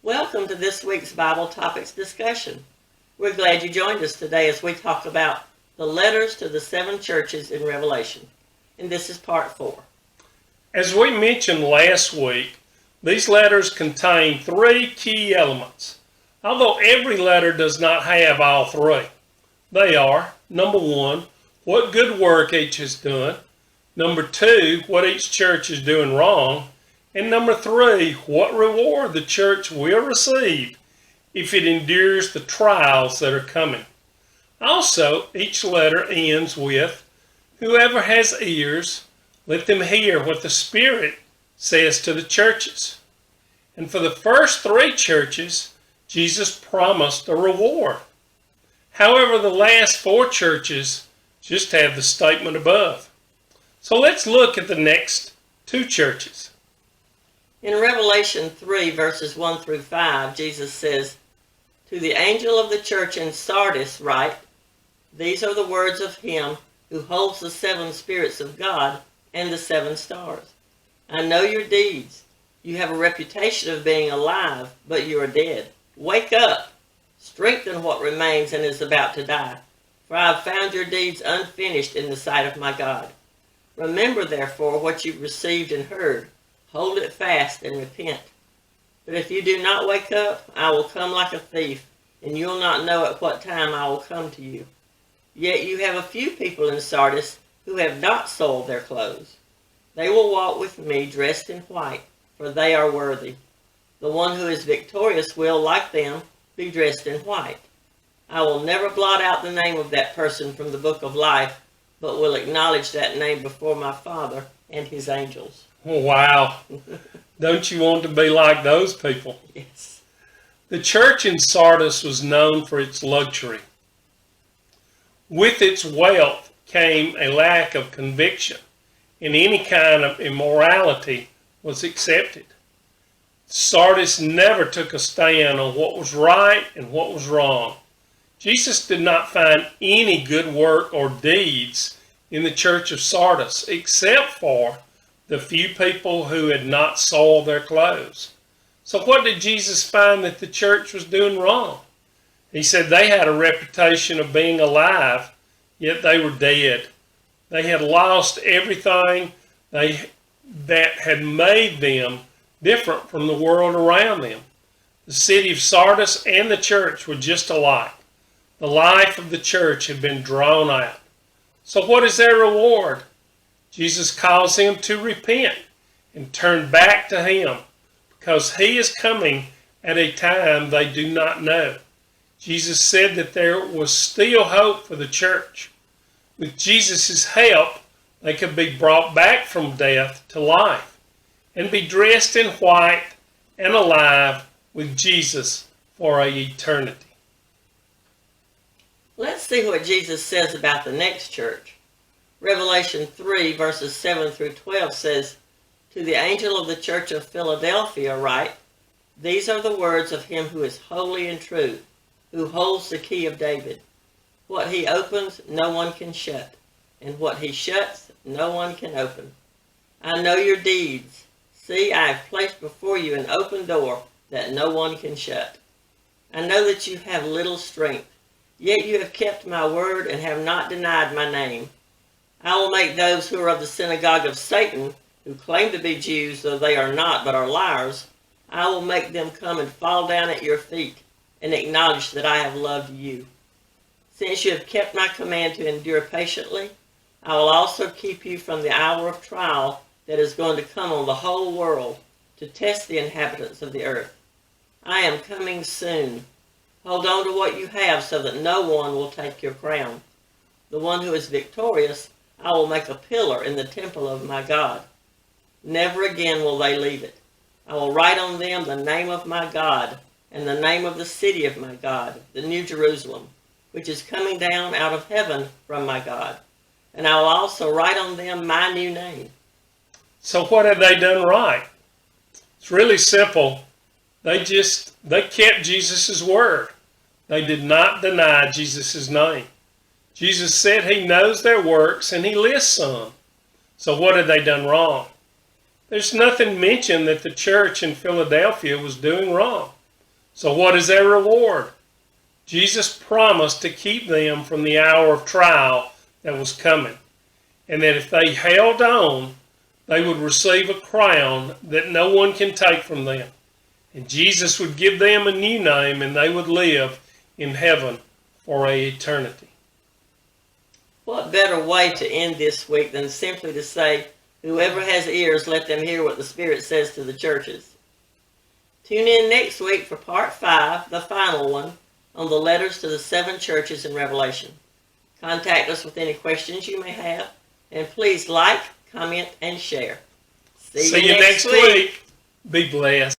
Welcome to this week's Bible Topics discussion. We're glad you joined us today as we talk about the letters to the 7 churches in Revelation. And this is part 4. As we mentioned last week, these letters contain 3 key elements, although every letter does not have all 3. They are, number 1, what good work each has done, number 2, what each church is doing wrong, and number 3, what reward the church will receive if it endures the trials that are coming. Also, each letter ends with, whoever has ears, let them hear what the Spirit says to the churches. And for the first 3 churches, Jesus promised a reward. However, the last 4 churches just have the statement above. So let's look at the next 2 churches. In Revelation 3, verses 1 through 5, Jesus says, "To the angel of the church in Sardis write, these are the words of him who holds the 7 spirits of God and the 7 stars. I know your deeds. You have a reputation of being alive, but you are dead. Wake up, strengthen what remains and is about to die, for I have found your deeds unfinished in the sight of my God. Remember, therefore, what you received and heard. Hold it fast and repent. But if you do not wake up, I will come like a thief, and you will not know at what time I will come to you. Yet you have a few people in Sardis who have not soiled their clothes. They will walk with me dressed in white, for they are worthy. The one who is victorious will, like them, be dressed in white. I will never blot out the name of that person from the book of life, but will acknowledge that name before my Father and his angels." Wow. Don't you want to be like those people? Yes. The church in Sardis was known for its luxury. With its wealth came a lack of conviction, and any kind of immorality was accepted. Sardis never took a stand on what was right and what was wrong. Jesus did not find any good work or deeds in the church of Sardis, except for the few people who had not soiled their clothes. So what did Jesus find that the church was doing wrong? He said they had a reputation of being alive, yet they were dead. They had lost everything that had made them different from the world around them. The city of Sardis and the church were just alike. The life of the church had been drawn out. So what is their reward? Jesus calls them to repent and turn back to him, because he is coming at a time they do not know. Jesus said that there was still hope for the church. With Jesus' help, they could be brought back from death to life and be dressed in white and alive with Jesus for an eternity. Let's see what Jesus says about the next church. Revelation 3, verses 7 through 12 says, "To the angel of the church of Philadelphia write, these are the words of him who is holy and true, who holds the key of David. What he opens, no one can shut, and what he shuts, no one can open. I know your deeds. See, I have placed before you an open door that no one can shut. I know that you have little strength, yet you have kept my word and have not denied my name. I will make those who are of the synagogue of Satan, who claim to be Jews, though they are not, but are liars, I will make them come and fall down at your feet and acknowledge that I have loved you. Since you have kept my command to endure patiently, I will also keep you from the hour of trial that is going to come on the whole world to test the inhabitants of the earth. I am coming soon. Hold on to what you have so that no one will take your crown. The one who is victorious, I will make a pillar in the temple of my God. Never again will they leave it. I will write on them the name of my God and the name of the city of my God, the New Jerusalem, which is coming down out of heaven from my God. And I will also write on them my new name." So what have they done right? It's really simple. They kept Jesus' word. They did not deny Jesus' name. Jesus said he knows their works, and he lists some. So what had they done wrong? There's nothing mentioned that the church in Philadelphia was doing wrong. So what is their reward? Jesus promised to keep them from the hour of trial that was coming, and that if they held on, they would receive a crown that no one can take from them. And Jesus would give them a new name, and they would live in heaven for an eternity. What better way to end this week than simply to say, whoever has ears, let them hear what the Spirit says to the churches. Tune in next week for part 5, the final one, on the letters to the 7 churches in Revelation. Contact us with any questions you may have, and please like, comment, and share. See you next week. Be blessed.